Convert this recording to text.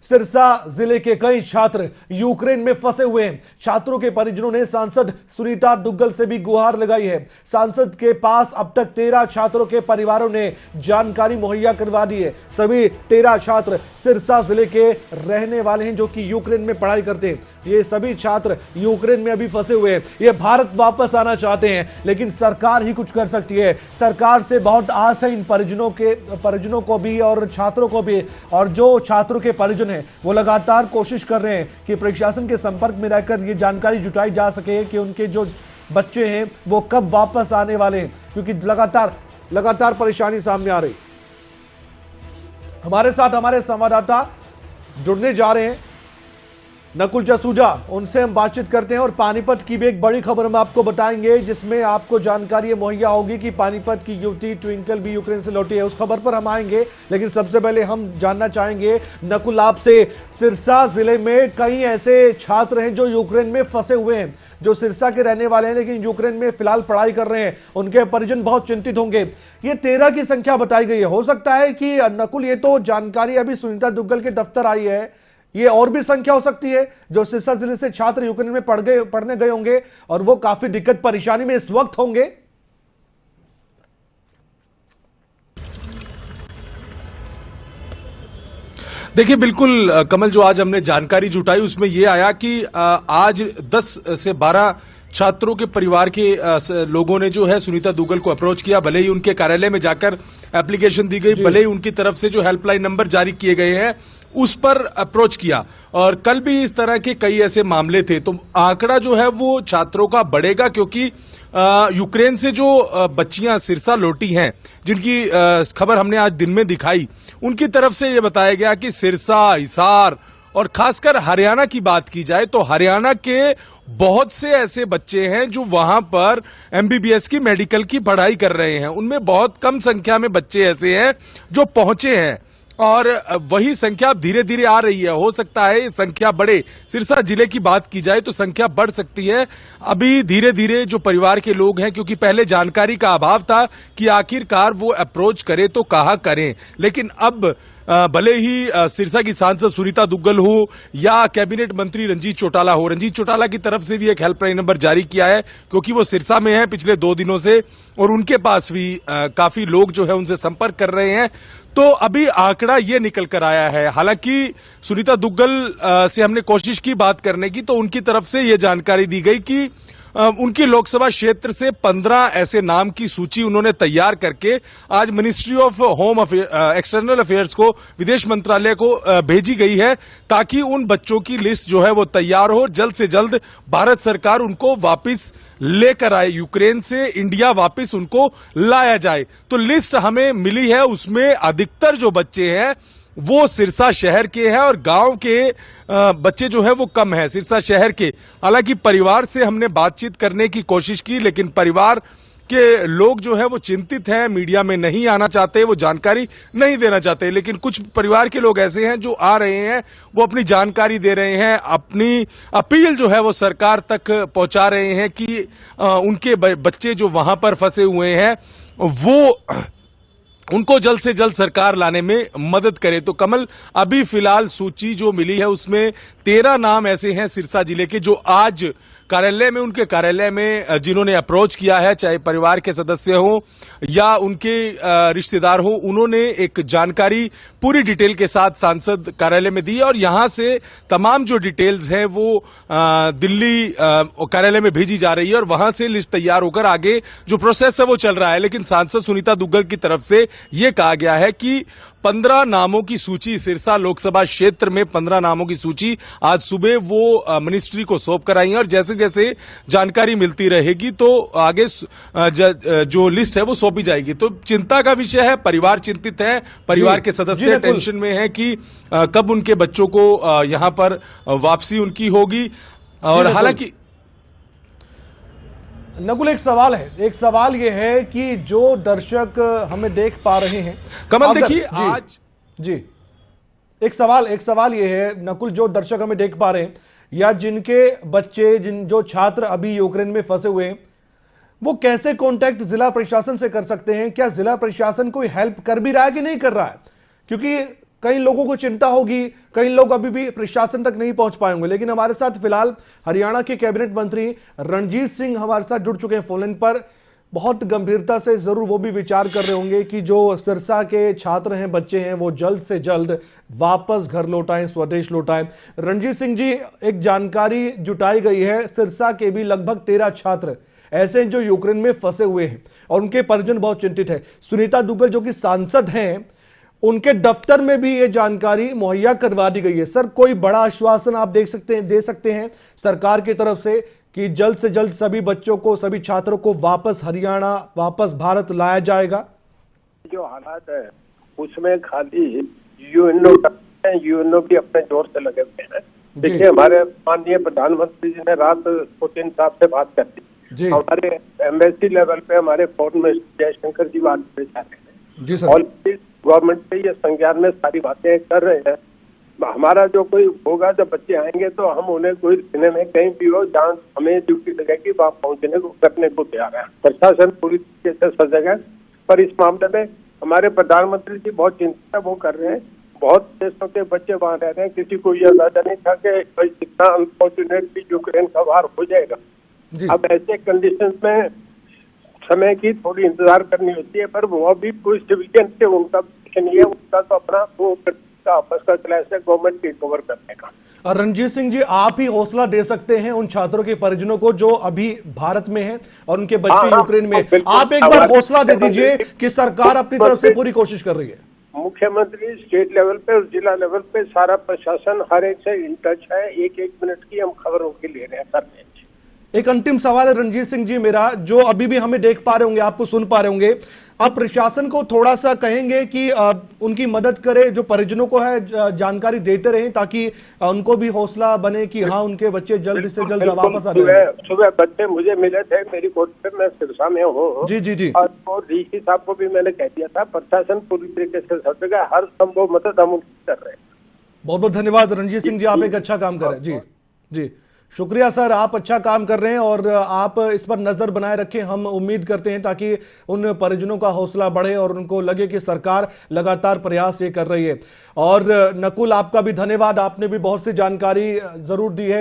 सिरसा जिले के कई छात्र यूक्रेन में फंसे हुए हैं। छात्रों के परिजनों ने सांसद सुनीता दुग्गल से भी गुहार लगाई है। सांसद के पास अब तक 13 छात्रों के परिवारों ने जानकारी मुहैया करवा दी है। सभी 13 छात्र सिरसा जिले के रहने वाले हैं जो कि यूक्रेन में पढ़ाई करते हैं। ये सभी छात्र यूक्रेन में अभी फंसे हुए हैं। ये भारत वापस आना चाहते हैं, लेकिन सरकार ही कुछ कर सकती है। सरकार से बहुत आस है इन परिजनों को भी और छात्रों को भी। और जो छात्रों के परिजन हैं वो लगातार कोशिश कर रहे हैं कि प्रशासन के संपर्क में रहकर ये जानकारी जुटाई जा सके कि उनके जो बच्चे हैं वो कब वापस आने वाले हैं, क्योंकि लगातार परेशानी सामने आ रही। हमारे साथ हमारे संवाददाता जुड़ने जा रहे हैं, नकुल जसूजा, उनसे हम बातचीत करते हैं और पानीपत की भी एक बड़ी खबर हम आपको बताएंगे जिसमें आपको जानकारी मुहैया होगी कि पानीपत की युवती ट्विंकल भी यूक्रेन से लौटी है। उस खबर पर हम आएंगे, लेकिन सबसे पहले हम जानना चाहेंगे नकुल आपसे, सिरसा जिले में कई ऐसे छात्र हैं जो यूक्रेन में फंसे हुए हैं, जो सिरसा के रहने वाले हैं लेकिन यूक्रेन में फिलहाल पढ़ाई कर रहे हैं। उनके परिजन बहुत चिंतित होंगे। ये 13 की संख्या बताई गई है। हो सकता है कि नकुल, ये तो जानकारी अभी सुनीता दुग्गल के दफ्तर आई है, ये और भी संख्या हो सकती है जो सिरसा जिले से छात्र यूक्रेन में पढ़ने गए होंगे और वो काफी दिक्कत परेशानी में इस वक्त होंगे। देखिए, बिल्कुल कमल, जो आज हमने जानकारी जुटाई उसमें यह आया कि आज 10 से 12 छात्रों के परिवार के लोगों ने जो है सुनीता दुग्गल को अप्रोच किया। भले ही उनके कार्यालय में जाकर एप्लीकेशन दी गई, भले ही उनकी तरफ से जो हेल्पलाइन नंबर जारी किए गए हैं उस पर अप्रोच किया, और कल भी इस तरह के कई ऐसे मामले थे। तो आंकड़ा जो है वो छात्रों का बढ़ेगा, क्योंकि यूक्रेन से जो बच्चियां सिरसा लौटी हैं, जिनकी खबर हमने आज दिन में दिखाई, उनकी तरफ से ये बताया गया कि सिरसा, हिसार और खासकर हरियाणा की बात की जाए तो हरियाणा के बहुत से ऐसे बच्चे हैं जो वहां पर एमबीबीएस की, मेडिकल की पढ़ाई कर रहे हैं। उनमें बहुत कम संख्या में बच्चे ऐसे हैं जो पहुंचे हैं, और वही संख्या धीरे धीरे आ रही है। हो सकता है संख्या बढ़े। सिरसा जिले की बात की जाए तो संख्या बढ़ सकती है। अभी धीरे धीरे जो परिवार के लोग हैं, क्योंकि पहले जानकारी का अभाव था कि आखिरकार वो अप्रोच करें तो कहां करें, लेकिन अब भले ही सिरसा की सांसद सुनीता दुग्गल हो या कैबिनेट मंत्री रंजीत चौटाला हो, रंजीत चौटाला की तरफ से भी एक हेल्पलाइन नंबर जारी किया है, क्योंकि वो सिरसा में है पिछले 2 दिनों से, और उनके पास भी काफी लोग जो है उनसे संपर्क कर रहे हैं। तो अभी आंकड़ा ये निकल कर आया है। हालांकि सुनीता दुग्गल से हमने कोशिश की बात करने की, तो उनकी तरफ से ये जानकारी दी गई कि उनकी लोकसभा क्षेत्र से 15 ऐसे नाम की सूची उन्होंने तैयार करके आज ministry of home external affairs को, विदेश मंत्रालय को भेजी गई है, ताकि उन बच्चों की लिस्ट जो है वो तैयार हो। जल्द से जल्द भारत सरकार उनको वापस लेकर आए, यूक्रेन से इंडिया वापस उनको लाया जाए। तो लिस्ट हमें मिली है, उसमें अधिकतर जो बच्चे हैं वो सिरसा शहर के हैं और गांव के बच्चे जो है वो कम है सिरसा शहर के। हालांकि परिवार से हमने बातचीत करने की कोशिश की, लेकिन परिवार के लोग जो है वो चिंतित हैं, मीडिया में नहीं आना चाहते, वो जानकारी नहीं देना चाहते। लेकिन कुछ परिवार के लोग ऐसे हैं जो आ रहे हैं, वो अपनी जानकारी दे रहे हैं, अपनी अपील जो है वो सरकार तक पहुंचा रहे हैं कि उनके बच्चे जो वहां पर फंसे हुए हैं वो उनको जल्द से जल्द सरकार लाने में मदद करे। तो कमल, अभी फिलहाल सूची जो मिली है उसमें 13 नाम ऐसे हैं सिरसा जिले के जो आज कार्यालय में, उनके कार्यालय में जिन्होंने अप्रोच किया है, चाहे परिवार के सदस्य हो या उनके रिश्तेदार हो, उन्होंने एक जानकारी पूरी डिटेल के साथ सांसद कार्यालय में दी, और यहां से तमाम जो डिटेल्स हैं वो दिल्ली कार्यालय में भेजी जा रही है, और वहां से लिस्ट तैयार होकर आगे जो प्रोसेस है वो चल रहा है। लेकिन सांसद सुनीता दुग्गल की तरफ से यह कहा गया है कि 15 नामों की सूची, सिरसा लोकसभा क्षेत्र में 15 नामों की सूची आज सुबह वो मिनिस्ट्री को सौंप कर आई है, और जैसे जैसे जानकारी मिलती रहेगी तो आगे जो लिस्ट है वो सौंपी जाएगी। तो चिंता का विषय है, परिवार चिंतित है, परिवार के सदस्य टेंशन में है कि कब उनके बच्चों को यहां पर वापसी उनकी होगी। और हालांकि नकुल, एक सवाल यह है कि जो दर्शक हमें देख पा रहे हैं कमल, देखिए आज एक सवाल यह है नकुल, जो दर्शक हमें देख पा रहे हैं या जिनके बच्चे, जो छात्र अभी यूक्रेन में फंसे हुए हैं, वो कैसे कांटेक्ट जिला प्रशासन से कर सकते हैं? क्या जिला प्रशासन कोई हेल्प कर भी रहा है कि नहीं कर रहा है? क्योंकि कई लोगों को चिंता होगी, कई लोग अभी भी प्रशासन तक नहीं पहुंच पाए होंगे। लेकिन हमारे साथ फिलहाल हरियाणा के कैबिनेट मंत्री रणजीत सिंह हमारे साथ जुड़ चुके हैं फोन लाइन पर। बहुत गंभीरता से जरूर वो भी विचार कर रहे होंगे कि जो सिरसा के छात्र हैं, बच्चे हैं, वो जल्द से जल्द वापस घर लौटाएं, स्वदेश लौटाएं। रणजीत सिंह जी, एक जानकारी जुटाई गई है, सिरसा के भी लगभग 13 छात्र ऐसे हैं जो यूक्रेन में फंसे हुए हैं और उनके परिजन बहुत चिंतित है। सुनीता दुग्गल जो कि सांसद हैं, उनके दफ्तर में भी ये जानकारी मुहैया करवा दी गई है। सर, कोई बड़ा आश्वासन आप दे सकते हैं सरकार की तरफ से कि जल्द से जल्द सभी बच्चों को, सभी छात्रों को वापस हरियाणा, वापस भारत लाया जाएगा? जो हालात है उसमें खाली यूएनओ भी अपने जोर से लगे हुए हैं। देखिए, हमारे माननीय प्रधानमंत्री जी ने रात पुतिन साहब से बात कर दी। हमारे एम्बेसी लेवल पे हमारे फॉरेन मिनिस्टर जयशंकर जी बात कर रहे हैं जी सर। और गवर्नमेंट से ये संज्ञान में सारी बातें कर रहे हैं। हमारा जो कोई होगा, जब बच्चे आएंगे तो हम उन्हें कोई दिने में कहीं भी हो जहाँ हमें ड्यूटी लगेगी वहाँ पहुँचने को करने को तैयार है। प्रशासन पूरी तरीके से सजग है, पर इस मामले में हमारे प्रधानमंत्री जी बहुत चिंता वो कर रहे हैं। बहुत देशों के बच्चे वहाँ रह रहे हैं, किसी को यह अंदाजा नहीं था कि इतना अनफॉर्चुनेटली यूक्रेन का वार हो जाएगा। अब ऐसे कंडीशन में समय की थोड़ी इंतजार करनी होती है, पर वो भी कोई सिविलियन से उनका नहीं है, उनका तो अपना वो आपस का क्लैश है गवर्नमेंट के कवर करने का। रणजीत सिंह जी, आप ही हौसला दे सकते हैं उन छात्रों के परिजनों को जो अभी भारत में हैं और उनके बच्चे यूक्रेन में। आप एक बार हौसला दे दीजिए कि सरकार अपनी तरफ से पूरी कोशिश कर रही है। मुख्यमंत्री स्टेट लेवल पे और जिला लेवल पे सारा प्रशासन हर एक से इन टच है। एक मिनट की हम खबरों के ले रहे हैं सर। एक अंतिम सवाल है रणजीत सिंह जी मेरा, जो अभी भी हमें देख पा रहे होंगे, आपको सुन पा रहे होंगे, आप प्रशासन को थोड़ा सा कहेंगे कि उनकी मदद करे, जो परिजनों को है जानकारी देते रहें ताकि उनको भी हौसला बने कि हाँ, उनके बच्चे जल्द से जल्द वापस आ जाए। सुबह बच्चे मुझे मिले थे मेरी कोर्ट पे, मैं सिरसा में हूँ। जी। और डीसी साहब को भी मैंने कह दिया था, प्रशासन पूरी तरीके से सब जगह हर संभव मदद हम उनकी कर रहे हैं। बहुत बहुत धन्यवाद रणजीत सिंह जी, आप एक अच्छा काम कर रहे हैं। जी शुक्रिया सर, आप अच्छा काम कर रहे हैं और आप इस पर नजर बनाए रखें। हम उम्मीद करते हैं ताकि उन परिजनों का हौसला बढ़े और उनको लगे कि सरकार लगातार प्रयास ये कर रही है। और नकुल, आपका भी धन्यवाद, आपने भी बहुत सी जानकारी जरूर दी है।